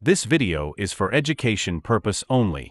This video is for education purpose only.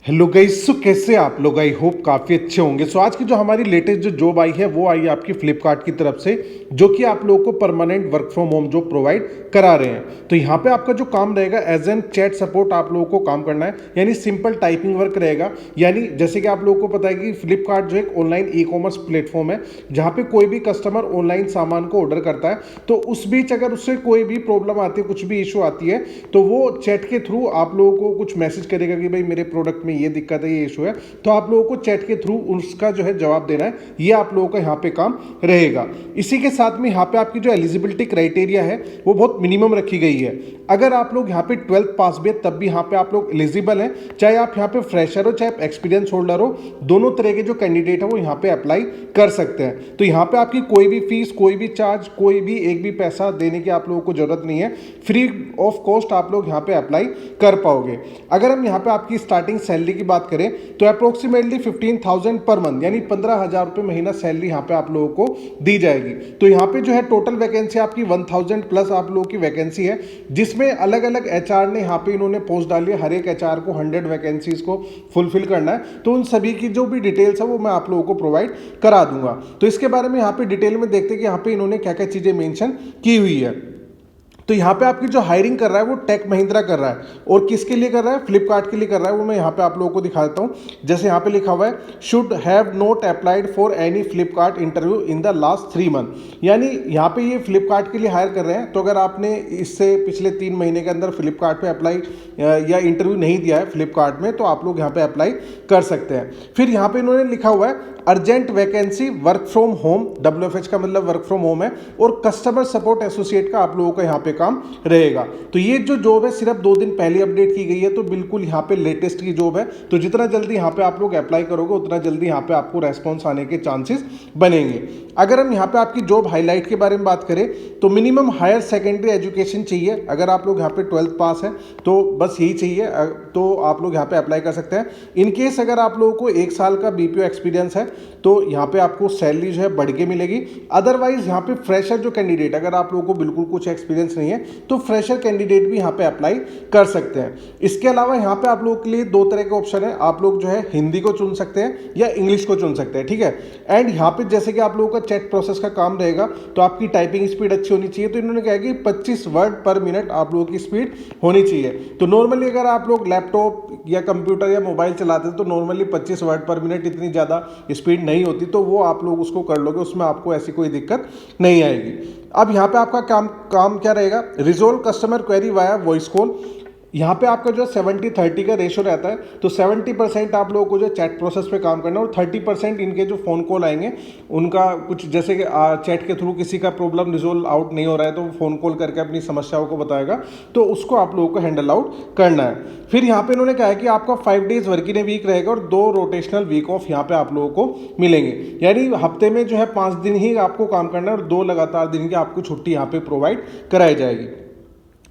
Hello guys, so कैसे आप लोग? I hope काफ़ी अच्छे होंगे। सो आज की जो हमारी लेटेस्ट जो जॉब आई है वो आई है आपकी फ्लिपकार्ट की तरफ से, जो कि आप लोगों को परमानेंट वर्क फ्रॉम होम जो प्रोवाइड करा रहे हैं। तो यहाँ पे आपका जो काम रहेगा एज एन चैट सपोर्ट आप लोगों को काम करना है, यानी सिंपल टाइपिंग वर्क रहेगा। यानी जैसे कि आप लोगों को पता है कि फ्लिपकार्ट जो एक ऑनलाइन ई कॉमर्स प्लेटफॉर्म है, जहाँ पे कोई भी कस्टमर ऑनलाइन सामान को ऑर्डर करता है, तो उस बीच अगर उससे कोई भी प्रॉब्लम आती है, कुछ भी इशू आती है, तो वो चैट के थ्रू आप लोगों को कुछ मैसेज करेगा कि भाई मेरे प्रोडक्ट में ये दिक्कत है, ये इशू है। तो आप लोगों को चैट के थ्रू उसका जो है जवाब देना है। ये आप लोगों का यहाँ पे काम रहेगा। इसी के साथ में यहाँ पे आपकी जो एलिजिबिलिटी क्राइटेरिया है वो बहुत मिनिमम रखी गई है। अगर आप लोग यहाँ पे 12th पास भी है तब भी यहाँ पे आप लोग एलिजिबल हैं। चाहे आप यहाँ पे फ्रेशर हो, चाहे एक्सपीरियंस होल्डर हो, दोनों तरह के जो कैंडिडेट है वो यहाँ पे अप्लाई कर सकते हैं। तो यहाँ पे आपकी कोई भी फीस, कोई भी चार्ज, कोई भी एक भी पैसा देने की आप लोगों को जरूरत नहीं है। फ्री ऑफ कॉस्ट आप लोग यहाँ पे अप्लाई कर पाओगे। अगर हम यहाँ पे आपकी स्टार्टिंग सैलरी की बात करें तो अप्रोक्सीमेटली 15,000 पर मंथ, यानी 15,000 रुपये महीना सैलरी यहाँ पे आप लोगों को दी जाएगी। तो यहाँ पे जो है टोटल वैकेंसी आपकी 1000 प्लस आप लोगों की वैकेंसी है, जिसमें अलग अलग एचआर ने यहाँ पे इन्होंने पोस्ट डाली है। हर एक एचआर को 100 वैकेंसीज को फुलफिल करना है। तो उन सभी की जो भी डिटेल्स है वो मैं आप लोगों को प्रोवाइड करा दूंगा। तो इसके बारे में यहाँ पे डिटेल में देखते हैं कि यहाँ पे इन्होंने क्या क्या चीजें मेंशन की हुई है। तो यहाँ पे आपकी जो हायरिंग कर रहा है वो टेक महिंद्रा कर रहा है, और किसके लिए कर रहा है? फ्लिपकार्ट के लिए कर रहा है। वो मैं यहाँ पे आप लोगों को दिखा देता हूँ। जैसे यहाँ पे लिखा हुआ है, should have not applied for any Flipkart interview in the last 3 month. यानी यहाँ पे ये फ्लिपकार्ट के लिए हायर कर रहे हैं। तो अगर आपने इससे पिछले 3 महीने के अंदर फ्लिपकार्ट पे अप्लाई या इंटरव्यू नहीं दिया है फ्लिपकार्ट में, तो आप लोग यहाँ पे अप्लाई कर सकते हैं। फिर यहाँ पे इन्होंने लिखा हुआ है urgent vacancy work from home, WFH का मतलब वर्क फ्रॉम होम है, और कस्टमर सपोर्ट एसोसिएट का आप लोगों का यहाँ पे काम रहेगा। तो ये जो जॉब है सिर्फ 2 दिन पहले अपडेट की गई है, तो बिल्कुल यहाँ पे लेटेस्ट की जॉब है। तो जितना जल्दी यहाँ पे आप लोग अप्लाई करोगे उतना जल्दी यहाँ पे आपको रेस्पॉन्स आने के चांसेस बनेंगे। अगर हम यहाँ पे आपकी जॉब हाईलाइट के बारे में बात करें तो मिनिमम हायर सेकेंडरी एजुकेशन चाहिए। अगर आप लोग यहाँ पे 12th पास है तो बस यही चाहिए, तो आप लोग यहाँ पे अप्लाई कर सकते हैं। इनकेस अगर आप लोगों को 1 साल का BPO एक्सपीरियंस है तो यहाँ पे आपको सैलरी जो है बढ़ के मिलेगी। अदरवाइज यहाँ पे फ्रेशर जो कैंडिडेट, अगर आप लोगों को बिल्कुल कुछ एक्सपीरियंस नहीं है तो फ्रेशर कैंडिडेट भी यहाँ पे अप्लाई कर सकते हैं। इसके अलावा यहाँ पे आप लोगों के लिए 2 तरह के ऑप्शन है। आप लोग जो है हिंदी को चुन सकते हैं या इंग्लिश को चुन सकते हैं, ठीक है। एंड यहाँ पे जैसे कि आप लोगों का चैट प्रोसेस का काम रहेगा तो आपकी टाइपिंग स्पीड अच्छी होनी चाहिए। तो इन्होंने कहा कि 25 वर्ड पर मिनट आप लोगों की स्पीड होनी चाहिए। तो नॉर्मली अगर आप लोग लैपटॉप या कंप्यूटर या मोबाइल चलाते हैं तो नॉर्मली 25 वर्ड पर मिनट इतनी ज़्यादा स्पीड नहीं होती, तो वो आप लोग उसको कर लोगे, उसमें आपको ऐसी कोई दिक्कत नहीं आएगी। अब यहाँ पे आपका काम क्या रहेगा? Resolve customer query via voice call. यहाँ पे आपका जो 70-30 का रेशो रहता है। तो 70% आप लोगों को जो चैट प्रोसेस पे काम करना है, और 30% इनके जो फ़ोन कॉल आएंगे उनका कुछ, जैसे कि चैट के थ्रू किसी का प्रॉब्लम रिजोल्व आउट नहीं हो रहा है तो वो फ़ोन कॉल करके अपनी समस्याओं को बताएगा, तो उसको आप लोगों को हैंडल आउट करना है। फिर यहाँ पे इन्होंने कहा है कि आपका 5 डेज वर्किंग ए वीक रहेगा और 2 रोटेशनल वीक ऑफ यहाँ पे आप लोगों को मिलेंगे। यानी हफ्ते में जो है 5 दिन ही आपको काम करना है और 2 लगातार दिन की आपको छुट्टी यहाँ पे प्रोवाइड कराई जाएगी।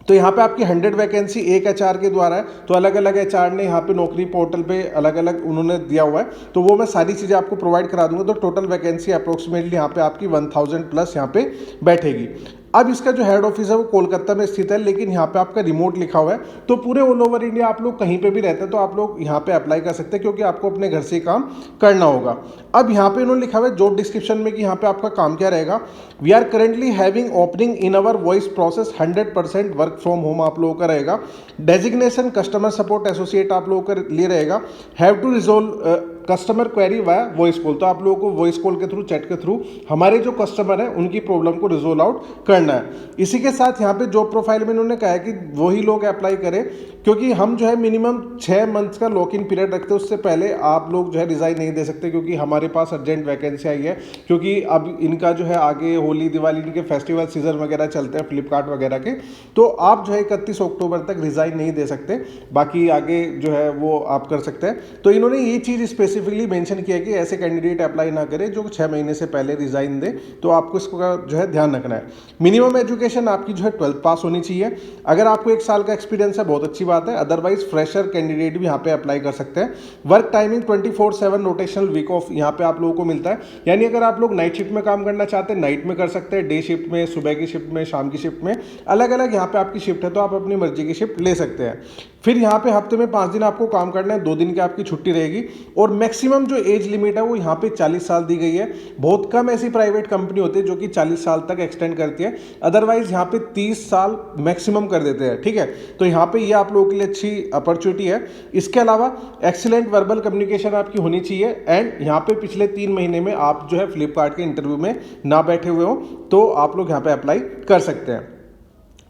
तो यहाँ पे आपकी 100 वैकेंसी एक एचआर के द्वारा है। तो अलग अलग एचआर ने यहाँ पे नौकरी पोर्टल पे अलग अलग उन्होंने दिया हुआ है, तो वो मैं सारी चीज़ें आपको प्रोवाइड करा दूंगा। तो टोटल वैकेंसी अप्रोक्सीमेटली यहाँ पे आपकी 1000 प्लस यहाँ पे बैठेगी। अब इसका जो हेड ऑफिस है वो कोलकाता में स्थित है, लेकिन यहाँ पे आपका रिमोट लिखा हुआ है। तो पूरे ऑल ओवर इंडिया आप लोग कहीं पे भी रहते हैं तो आप लोग यहाँ पे अप्लाई कर सकते हैं, क्योंकि आपको अपने घर से ही काम करना होगा। अब यहाँ पे इन्होंने लिखा हुआ है जॉब डिस्क्रिप्शन में कि यहाँ पे आपका काम क्या रहेगा। We are currently having opening in our voice process, 100% work from home आप लोगों का रहेगा। डेजिग्नेशन कस्टमर सपोर्ट एसोसिएट आप लोगों के लिए रहेगा। Have to resolve customer query via voice call. तो आप लोगों को वॉइस कॉल के थ्रू, चैट के थ्रू हमारे जो कस्टमर हैं उनकी प्रॉब्लम को रिजोल्व आउट करना है। इसी के साथ यहाँ पे जॉब प्रोफाइल में इन्होंने कहा है कि वही लोग अप्लाई करें, क्योंकि हम जो है मिनिमम 6 मंथ्स का लॉक इन पीरियड रखते हैं। उससे पहले आप लोग जो है रिजाइन नहीं दे सकते, क्योंकि हमारे पास अर्जेंट वैकेंसी आई है। क्योंकि अब इनका जो है आगे होली दिवाली इनके फेस्टिवल सीजन वगैरह चलते हैं फ्लिपकार्ट वगैरह के, तो आप जो है 31 अक्टूबर तक रिजाइन नहीं दे सकते। बाकी आगे जो है वो आप कर सकते हैं। तो इन्होंने ये चीज़ स्पेसिफिकली मेंशन किया है कि ऐसे कैंडिडेट अप्लाई ना करें जो 6 महीने से पहले रिजाइन दे, तो आपको इसका जो है ध्यान रखना है। मिनिमम एजुकेशन आपकी जो है 12th पास होनी चाहिए। अगर आपको 1 साल का एक्सपीरियंस है बहुत अच्छी बात है, अदरवाइज फ्रेशर कैंडिडेट भी यहाँ पे अप्लाई कर सकते हैं। Work timing 24/7 rotational week off यहाँ पे आप लोगों को मिलता है, यानी अगर आप लोग नाइट शिफ्ट में काम करना चाहते हैं नाइट में कर सकते हैं, डे शिफ्ट में, सुबह की शिफ्ट में, शाम की शिफ्ट में, अलग अलग यहाँ पे आपकी शिफ्ट है, तो आप अपनी मर्जी की शिफ्ट ले सकते हैं। फिर यहाँ पे हफ्ते में 5 दिन आपको काम करना है, 2 दिन की आपकी छुट्टी रहेगी, और मैक्सिमम जो एज लिमिट है वो यहाँ पे 40 साल दी गई है। बहुत कम ऐसी प्राइवेट कंपनी होती है जो कि 40 साल तक एक्सटेंड करती है, अदरवाइज यहाँ पे 30 साल मैक्सिमम कर देते हैं, ठीक है। तो यहाँ पे ये आप लोगों के लिए अच्छी अपॉर्चुनिटी है। इसके अलावा एक्सीलेंट वर्बल कम्युनिकेशन आपकी होनी चाहिए, एंड यहाँ पे पिछले 3 महीने में आप जो है फ्लिपकार्ट के इंटरव्यू में ना बैठे हुए हो तो आप लोग यहाँ पे अप्लाई कर सकते हैं।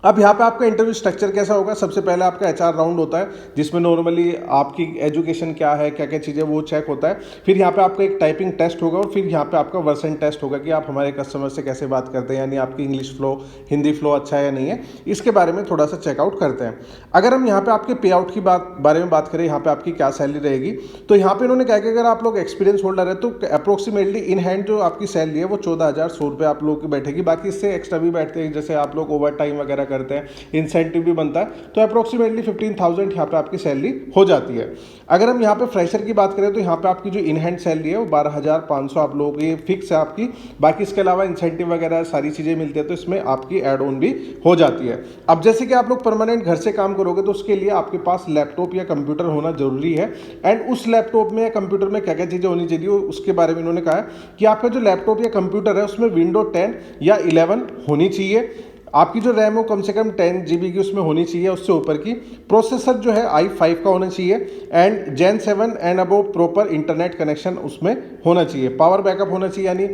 अब यहाँ पे आपका इंटरव्यू स्ट्रक्चर कैसा होगा, सबसे पहले आपका एचआर राउंड होता है जिसमें नॉर्मली आपकी एजुकेशन क्या है, क्या क्या चीज़ें वो चेक होता है। फिर यहाँ पे आपका एक टाइपिंग टेस्ट होगा, और फिर यहाँ पे आपका वर्सन टेस्ट होगा कि आप हमारे कस्टमर से कैसे बात करते हैं, यानी आपकी इंग्लिश फ्लो, हिंदी फ्लो अच्छा है या नहीं है, इसके बारे में थोड़ा सा चेकआउट करते हैं। अगर हम यहाँ पे आपके पे आउट की बारे में बात करें, यहाँ पे आपकी क्या सैलरी रहेगी, तो यहाँ पे इन्होंने कहा कि अगर आप लोग एक्सपीरियंस होल्डर है तो अप्रोक्सीमेटली इन हैंड जो आपकी सैलरी है वो 14,100 रुपये आप लोगों की बैठेगी। बाकी इससे एक्स्ट्रा भी बैठते हैं, जैसे आप लोग ओवर टाइम वगैरह करते हैं, इंसेंटिव भी बनता है, तो अप्रोक्सीमेटली 15,000 यहाँ पे आपकी सैलरी हो जाती है। अगर हम यहाँ पे फ्रेशर की बात करें तो यहाँ पे आपकी जो इन हैंड सैलरी है वो 12,500 आप लोगों की फिक्स है आपकी। बाकी इसके अलावा इंसेंटिव वगैरह सारी चीज़ें मिलती है, तो इसमें आपकी एड ऑन भी हो जाती है। अब जैसे कि आप लोग परमानेंट घर से काम करोगे तो उसके लिए आपके पास लैपटॉप या कंप्यूटर होना जरूरी है, एंड उस लैपटॉप में या कंप्यूटर में क्या क्या चीज़ें होनी चाहिए उसके बारे में इन्होंने कहा है कि आपका जो लैपटॉप या कंप्यूटर है उसमें विंडो 10 या 11 होनी चाहिए। आपकी जो रैम हो कम से कम 10 GB की उसमें होनी चाहिए, उससे ऊपर की। प्रोसेसर जो है i5 का होना चाहिए, and Gen 7 and above proper internet connection उसमें होना चाहिए। पावर बैकअप होना चाहिए, यानी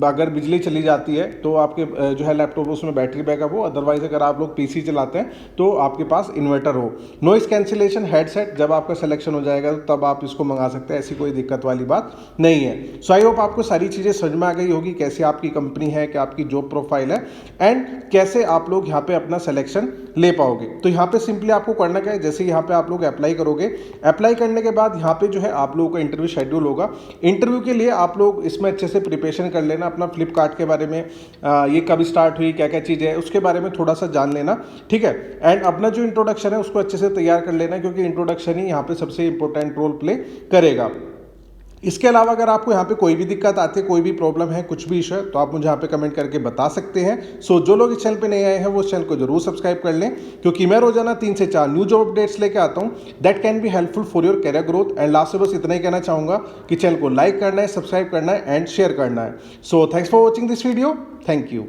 अगर बिजली चली जाती है तो आपके जो है लैपटॉप उसमें बैटरी बैकअप हो, अदरवाइज अगर आप लोग पीसी चलाते हैं तो आपके पास इन्वर्टर हो। नॉइस कैंसिलेशन हेडसेट जब आपका सिलेक्शन हो जाएगा तो तब आप इसको मंगा सकते हैं, ऐसी कोई दिक्कत वाली बात नहीं है। सो आई होप आपको सारी चीज़ें समझ में आ गई होगी, कैसे आपकी कंपनी है, क्या आपकी जॉब प्रोफाइल है, एंड कैसे आप लोग यहाँ पे अपना सिलेक्शन ले पाओगे। तो यहाँ पे सिंपली आपको करना क्या है, जैसे यहाँ पे आप लोग अप्लाई करोगे, अप्लाई करने के बाद यहाँ पे जो है आप लोगों का इंटरव्यू शेड्यूल होगा। इंटरव्यू के लिए आप लोग इसमें अच्छे से प्रिपरेशन कर लेना, अपना फ्लिपकार्ट के बारे में, ये कब स्टार्ट हुई, क्या क्या चीज़ें है उसके बारे में थोड़ा सा जान लेना, ठीक है। एंड अपना जो इंट्रोडक्शन है उसको अच्छे से तैयार कर लेना, क्योंकि इंट्रोडक्शन ही यहाँ पे सबसे इंपॉर्टेंट रोल प्ले करेगा। इसके अलावा अगर आपको यहाँ पे कोई भी दिक्कत आती है, कोई भी प्रॉब्लम है, कुछ भी इशू है, तो आप मुझे यहाँ पे कमेंट करके बता सकते हैं। सो जो लोग इस चैनल पे नए आए हैं वो इस चैनल को जरूर सब्सक्राइब कर लें, क्योंकि मैं रोजाना 3 से 4 न्यू जॉब अपडेट्स लेके आता हूँ that can be helpful for your career growth. And last में बस इतना ही कहना चाहूँगा कि चैनल को लाइक करना है, सब्सक्राइब करना है, एंड शेयर करना है। So thanks for watching this video, thank you.